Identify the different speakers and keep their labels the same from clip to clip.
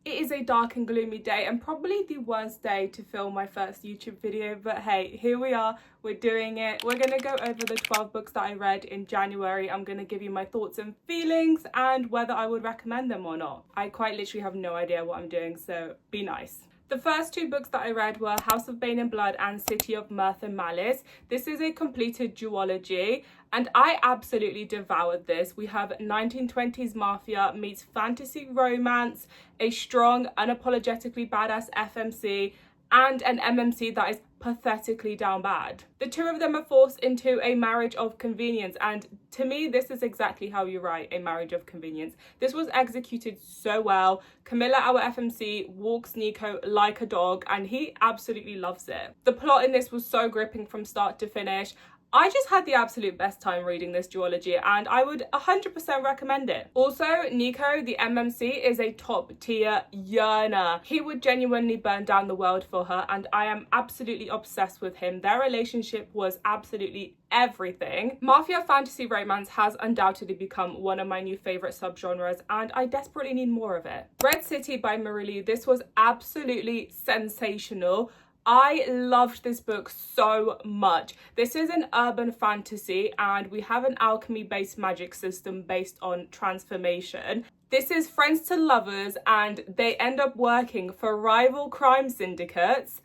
Speaker 1: It is a dark and gloomy day and probably the worst day to film my first YouTube video, but hey, here we are, we're doing it. We're going to go over the 12 books that I read in January. I'm going to give you my thoughts and feelings and whether I would recommend them or not. I quite literally have no idea what I'm doing, so be nice. The first two books that I read were House of Bane and Blood and City of Mirth and Malice. This is a completed duology and I absolutely devoured this. We have 1920s mafia meets fantasy romance, a strong, unapologetically badass FMC, and an MMC that is pathetically down bad. The two of them are forced into a marriage of convenience, and to me this is exactly how you write a marriage of convenience. This was executed so well. Kamila, our FMC, walks Nico like a dog and he absolutely loves it. The plot in this was so gripping from start to finish. I just had the absolute best time reading this duology and I would 100% recommend it. Also, Nico, the MMC, is a top tier yearner. He would genuinely burn down the world for her and I am absolutely obsessed with him. Their relationship was absolutely everything. Mafia fantasy romance has undoubtedly become one of my new favourite subgenres and I desperately need more of it. Red City by Marilu. This was absolutely sensational. I loved this book so much. This is an urban fantasy and we have an alchemy-based magic system based on transformation. This is friends to lovers and they end up working for rival crime syndicates.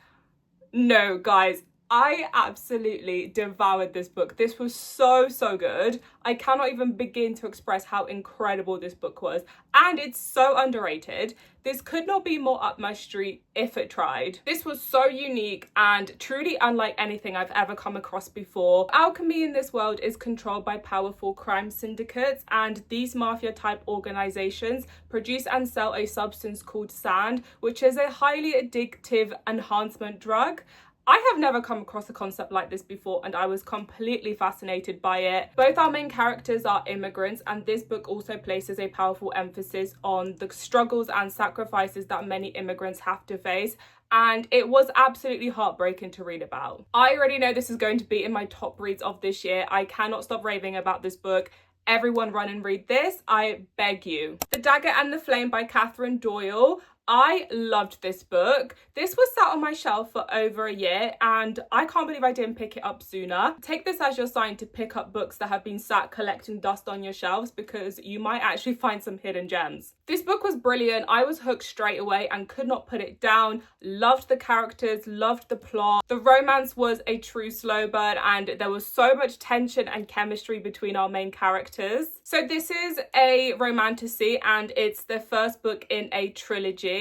Speaker 1: No, guys, I absolutely devoured this book. This was so good. I cannot even begin to express how incredible this book was. And it's so underrated. This could not be more up my street if it tried. This was so unique and truly unlike anything I've ever come across before. Alchemy in this world is controlled by powerful crime syndicates, and these mafia type organizations produce and sell a substance called sand, which is a highly addictive enhancement drug. I have never come across a concept like this before and I was completely fascinated by it. Both our main characters are immigrants and this book also places a powerful emphasis on the struggles and sacrifices that many immigrants have to face, and it was absolutely heartbreaking to read about. I already know this is going to be in my top reads of this year. I cannot stop raving about this book. Everyone run and read this, I beg you. The Dagger and the Flame by Catherine Doyle. I loved this book. This was sat on my shelf for over a year and I can't believe I didn't pick it up sooner. Take this as your sign to pick up books that have been sat collecting dust on your shelves because you might actually find some hidden gems. This book was brilliant. I was hooked straight away and could not put it down. Loved the characters, loved the plot. The romance was a true slow burn and there was so much tension and chemistry between our main characters. So this is a romantasy and it's the first book in a trilogy.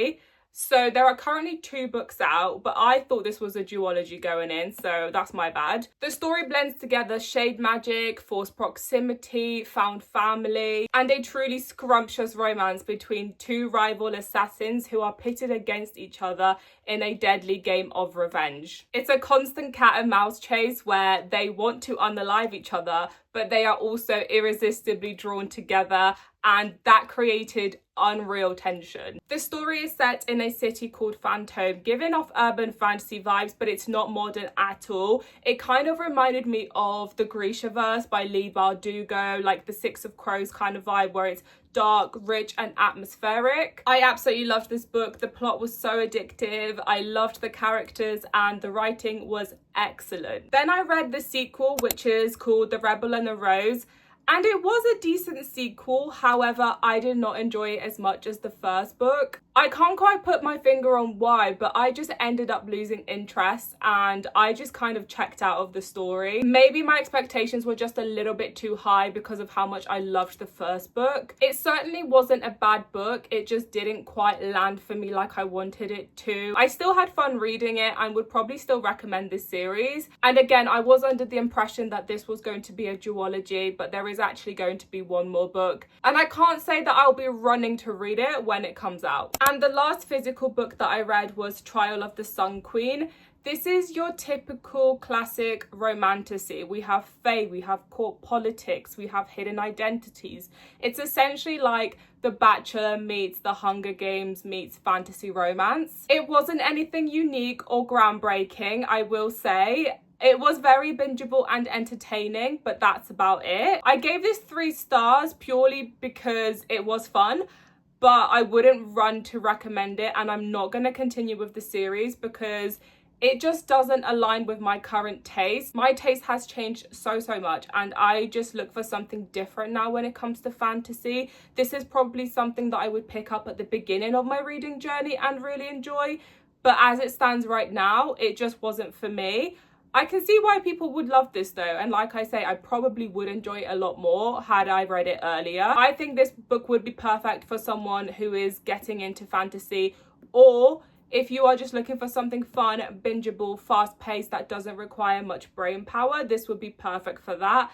Speaker 1: So there are currently 2 books out, but I thought this was a duology going in, so that's my bad. The story blends together shade magic, forced proximity, found family, and a truly scrumptious romance between 2 rival assassins who are pitted against each other in a deadly game of revenge. It's a constant cat and mouse chase where they want to unalive each other, but they are also irresistibly drawn together, and that created unreal tension. The story is set in a city called Phantom, giving off urban fantasy vibes, but it's not modern at all. It kind of reminded me of the Grishaverse by Leigh Bardugo, like the Six of Crows kind of vibe where it's dark, rich and atmospheric. I absolutely loved this book. The plot was so addictive. I loved the characters and the writing was excellent. Then I read the sequel, which is called The Rebel and the Rose. And it was a decent sequel, however, I did not enjoy it as much as the first book. I can't quite put my finger on why, but I just ended up losing interest and I just kind of checked out of the story. Maybe my expectations were just a little bit too high because of how much I loved the first book. It certainly wasn't a bad book, it just didn't quite land for me like I wanted it to. I still had fun reading it and would probably still recommend this series. And again, I was under the impression that this was going to be a duology, but there is actually going to be 1 more book. And I can't say that I'll be running to read it when it comes out. And the last physical book that I read was Trial of the Sun Queen. This is your typical classic romantasy. We have fae, we have court politics, we have hidden identities. It's essentially like The Bachelor meets The Hunger Games meets fantasy romance. It wasn't anything unique or groundbreaking, I will say. It was very bingeable and entertaining, but that's about it. I gave this 3 stars purely because it was fun. but I wouldn't run to recommend it, and I'm not going to continue with the series because it just doesn't align with my current taste. My taste has changed so much, and I just look for something different now when it comes to fantasy. This is probably something that I would pick up at the beginning of my reading journey and really enjoy, but as it stands right now, it just wasn't for me. I can see why people would love this though, and like I say, I probably would enjoy it a lot more had I read it earlier. I think this book would be perfect for someone who is getting into fantasy, or if you are just looking for something fun, bingeable, fast-paced that doesn't require much brain power, this would be perfect for that.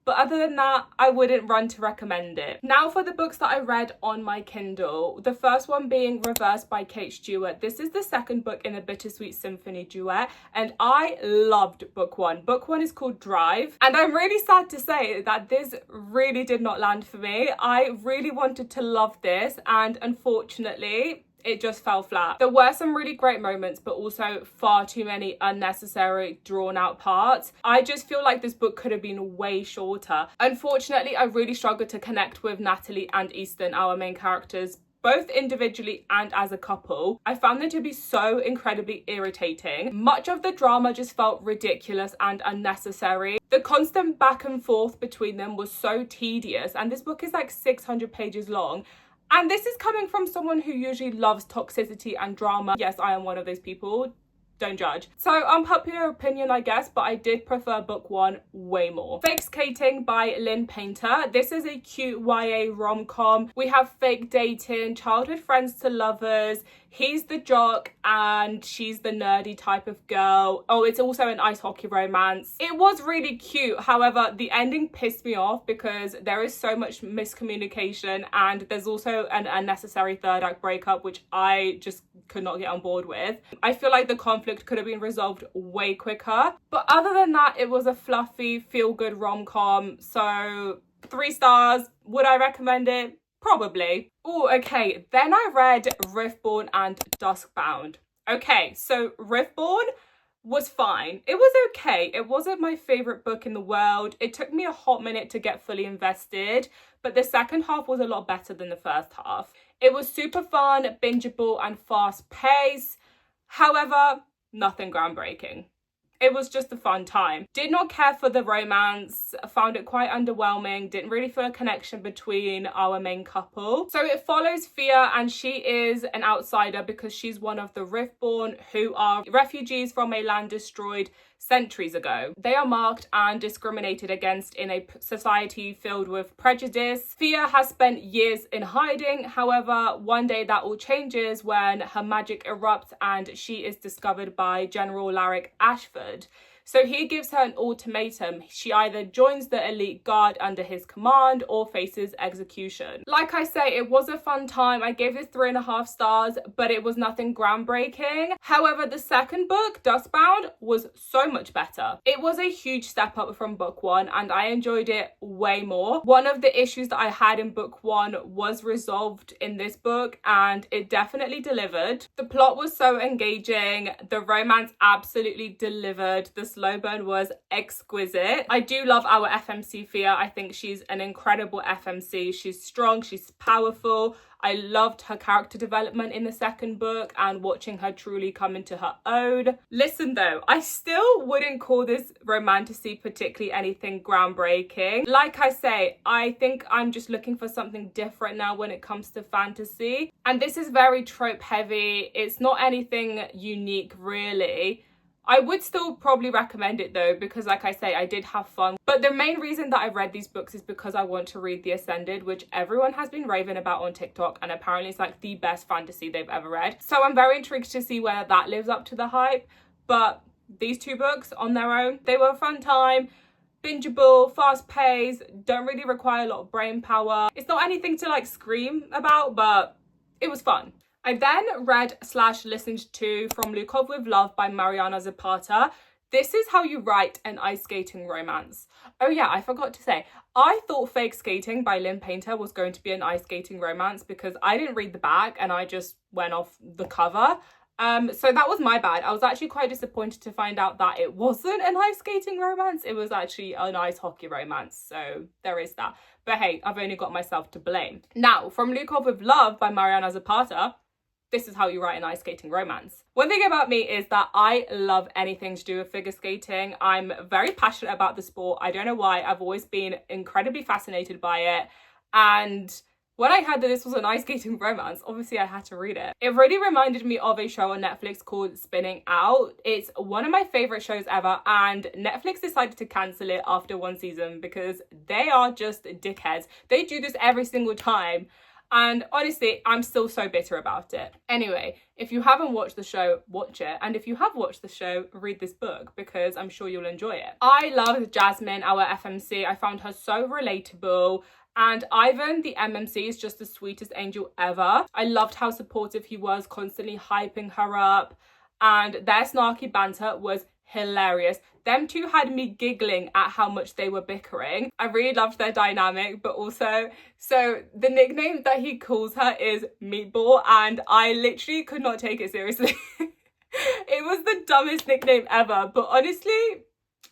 Speaker 1: But other than that, I wouldn't run to recommend it. Now for the books that I read on my Kindle. The first one being Reversed by Kate Stewart. This is the second book in the Bittersweet Symphony duet, and I loved book one. Book one is called Drive, and I'm really sad to say that this really did not land for me. I really wanted to love this, and unfortunately, it just fell flat. There were some really great moments, but also far too many unnecessary drawn out parts. I just feel like this book could have been way shorter. Unfortunately, I really struggled to connect with Natalie and Easton, our main characters, both individually and as a couple. I found them to be so incredibly irritating. Much of the drama just felt ridiculous and unnecessary. The constant back and forth between them was so tedious, and this book is like 600 pages long. And this is coming from someone who usually loves toxicity and drama. Yes, I am one of those people. Don't judge. So unpopular opinion, I guess, but I did prefer book one way more. Fake Skating by Lynn Painter. This is a cute YA rom-com. We have fake dating, childhood friends to lovers. He's the jock and she's the nerdy type of girl. Oh, it's also an ice hockey romance. It was really cute. However, the ending pissed me off because there is so much miscommunication, and there's also an unnecessary third act breakup, which I just could not get on board with. I feel like the conflict could have been resolved way quicker. But other than that, it was a fluffy, feel-good rom-com. So 3 stars. Would I recommend it? Probably. Oh, okay. Then I read Riftborn and Duskbound. Okay, so Riftborn was fine. It was okay. It wasn't my favorite book in the world. It took me a hot minute to get fully invested, but the second half was a lot better than the first half. It was super fun, bingeable, and fast-paced. However, nothing groundbreaking. It was just a fun time. Did not care for the romance, found it quite underwhelming, didn't really feel a connection between our main couple. So it follows Fia, and she is an outsider because she's one of the Riftborn, who are refugees from a land destroyed centuries ago. They are marked and discriminated against in a society filled with prejudice. Fia has spent years in hiding. However, one day that all changes when her magic erupts and she is discovered by General Larrick Ashford. So he gives her an ultimatum. She either joins the elite guard under his command or faces execution. Like I say, it was a fun time. I gave it 3.5 stars, but it was nothing groundbreaking. However, the second book, Duskbound, was so much better. It was a huge step up from book one, and I enjoyed it way more. One of the issues that I had in book one was resolved in this book, and it definitely delivered. The plot was so engaging. The romance absolutely delivered. The slow burn was exquisite. I do love our FMC Fia. I think she's an incredible FMC. She's strong, she's powerful. I loved her character development in the second book and watching her truly come into her own. Listen though, I still wouldn't call this romantasy particularly anything groundbreaking. Like I say, I think I'm just looking for something different now when it comes to fantasy. And this is very trope heavy. It's not anything unique really. I would still probably recommend it though, because like I say, I did have fun. But the main reason that I read these books is because I want to read The Ascended, which everyone has been raving about on TikTok, and apparently it's like the best fantasy they've ever read. So I'm very intrigued to see whether that lives up to the hype. But these 2 books on their own, they were a fun time. Bingeable, fast paced, don't really require a lot of brain power. It's not anything to like scream about, but it was fun. I then read/listened to From Lukov with Love by Mariana Zapata. This is how you write an ice skating romance. Oh yeah, I forgot to say, I thought Fake Skating by Lynn Painter was going to be an ice skating romance because I didn't read the back and I just went off the cover. So that was my bad. I was actually quite disappointed to find out that it wasn't an ice skating romance. It was actually an ice hockey romance. So there is that. But hey, I've only got myself to blame. Now, from Luke Off with Love by Mariana Zapata, this is how you write an ice skating romance. One thing about me is that I love anything to do with figure skating. I'm very passionate about the sport. I don't know why. I've always been incredibly fascinated by it. And when I heard that this was an ice skating romance, obviously I had to read it. It really reminded me of a show on Netflix called Spinning Out. It's one of my favourite shows ever, and Netflix decided to cancel it after one season because they are just dickheads. They do this every single time. And honestly, I'm still so bitter about it. Anyway, if you haven't watched the show, watch it. And if you have watched the show, read this book because I'm sure you'll enjoy it. I loved Jasmine, our FMC. I found her so relatable. And Ivan, the MMC, is just the sweetest angel ever. I loved how supportive he was, constantly hyping her up. And their snarky banter was hilarious. Them two had me giggling at how much they were bickering. I really loved their dynamic, but also, so the nickname that he calls her is Meatball, and I literally could not take it seriously. It was the dumbest nickname ever, but honestly,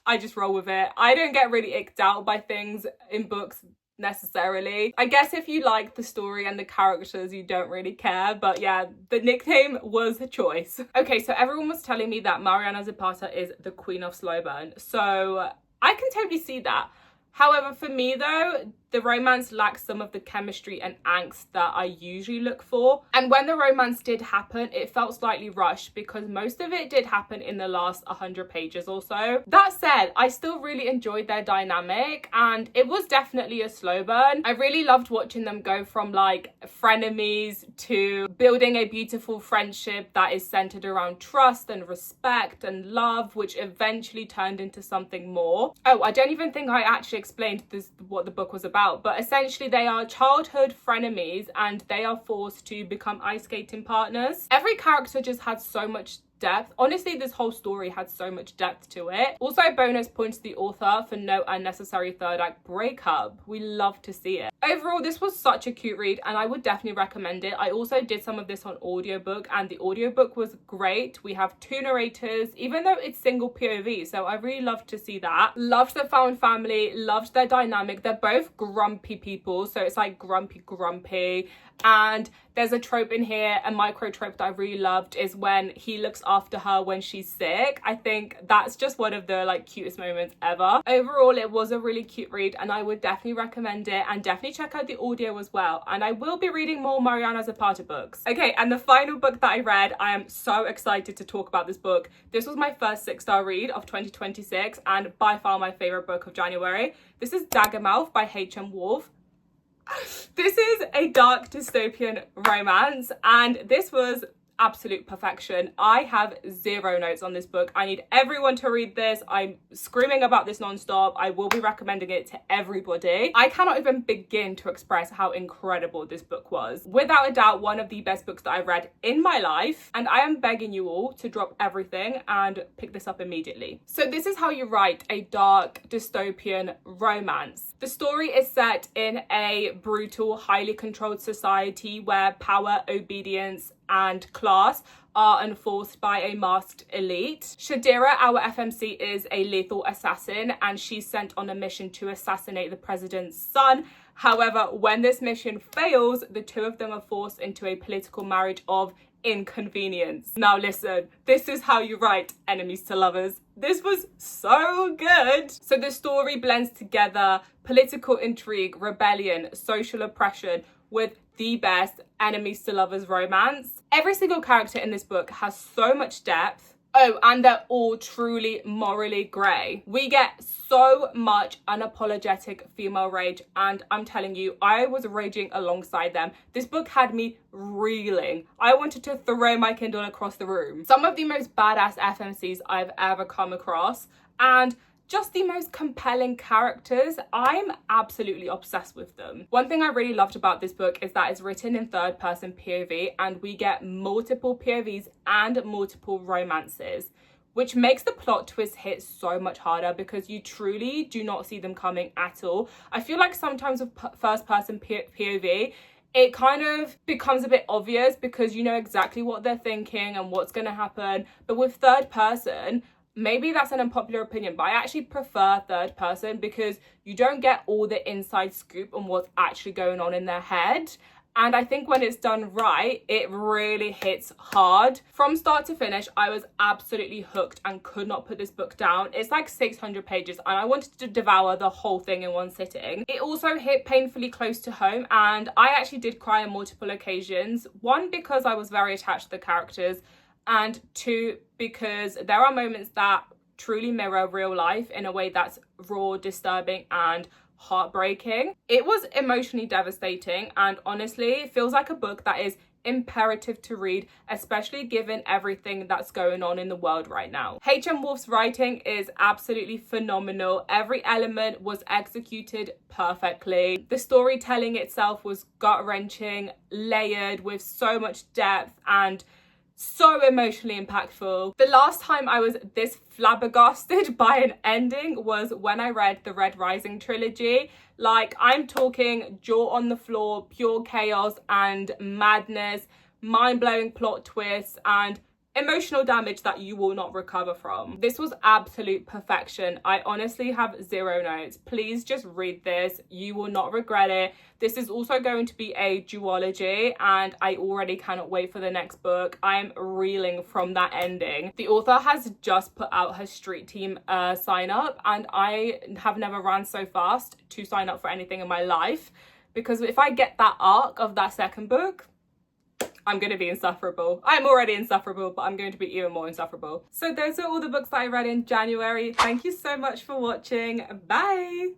Speaker 1: I just roll with it. I don't get really icked out by things in books necessarily. I guess if you like the story and the characters, you don't really care, but yeah, the nickname was a choice. Okay, so everyone was telling me that Mariana Zapata is the queen of slow burn, so I can totally see that. However, for me though, the romance lacks some of the chemistry and angst that I usually look for. And when the romance did happen, it felt slightly rushed because most of it did happen in the last 100 pages or so. That said, I still really enjoyed their dynamic and it was definitely a slow burn. I really loved watching them go from like frenemies to building a beautiful friendship that is centered around trust and respect and love, which eventually turned into something more. Oh, I don't even think I actually explained what the book was about. But essentially they are childhood frenemies and they are forced to become ice skating partners. Every character just had so much depth. Honestly, this whole story had so much depth to it. Also, bonus points to the author for no unnecessary third act breakup. We love to see it. Overall, this was such a cute read and I would definitely recommend it. I also did some of this on audiobook and the audiobook was great. We have 2 narrators, even though it's single POV, so I really loved to see that. Loved the found family, loved their dynamic. They're both grumpy people, so it's like grumpy. And there's a trope in here, a micro trope that I really loved is when he looks after her when she's sick. I think that's just one of the like cutest moments ever. Overall, it was a really cute read and I would definitely recommend it, and definitely check out the audio as well. And I will be reading more Mariana Zapata books. Okay, and the final book that I read, I am so excited to talk about this book. This was my first 6-star read of 2026 and by far my favorite book of January. This is Daggermouth by H.M. Wolf. This is a dark dystopian romance and this was absolute perfection. I have 0 notes on this book. I need everyone to read this. I'm screaming about this non-stop. I will be recommending it to everybody. I cannot even begin to express how incredible this book was. Without a doubt, one of the best books that I've read in my life, and I am begging you all to drop everything and pick this up immediately. So this is how you write a dark dystopian romance. The story is set in a brutal, highly controlled society where power, obedience, and class are enforced by a masked elite. Shadira, our FMC, is a lethal assassin and she's sent on a mission to assassinate the president's son. However, when this mission fails, the two of them are forced into a political marriage of inconvenience. Now listen, this is how you write enemies to lovers. This was so good. So the story blends together political intrigue, rebellion, social oppression with the best enemies to lovers romance. Every single character in this book has so much depth. Oh, and they're all truly morally grey. We get so much unapologetic female rage, and I'm telling you, I was raging alongside them. This book had me reeling. I wanted to throw my Kindle across the room. Some of the most badass FMCs I've ever come across, and just the most compelling characters. I'm absolutely obsessed with them. One thing I really loved about this book is that it's written in third-person POV and we get multiple POVs and multiple romances, which makes the plot twist hit so much harder because you truly do not see them coming at all. I feel like sometimes with first-person POV, it kind of becomes a bit obvious because you know exactly what they're thinking and what's going to happen. But with third person, maybe that's an unpopular opinion, but I actually prefer third person because you don't get all the inside scoop on what's actually going on in their head. And I think when it's done right, it really hits hard. From start to finish, I was absolutely hooked and could not put this book down. It's like 600 pages and I wanted to devour the whole thing in one sitting. It also hit painfully close to home and I actually did cry on multiple occasions. One, because I was very attached to the characters, and two, because there are moments that truly mirror real life in a way that's raw, disturbing, and heartbreaking. It was emotionally devastating and honestly it feels like a book that is imperative to read, especially given everything that's going on in the world right now. H.M. Wolf's writing is absolutely phenomenal. Every element was executed perfectly. The storytelling itself was gut-wrenching, layered with so much depth and so emotionally impactful. The last time I was this flabbergasted by an ending was when I read the Red Rising trilogy. Like, I'm talking jaw on the floor, pure chaos and madness, mind-blowing plot twists, and emotional damage that you will not recover from. This was absolute perfection. I honestly have zero notes. Please just read this. You will not regret it. This is also going to be a duology and I already cannot wait for the next book. I am reeling from that ending. The author has just put out her Street Team sign up and I have never ran so fast to sign up for anything in my life, because if I get that arc of that second book, I'm going to be insufferable. I'm already insufferable, but I'm going to be even more insufferable. So those are all the books that I read in January. Thank you so much for watching. Bye!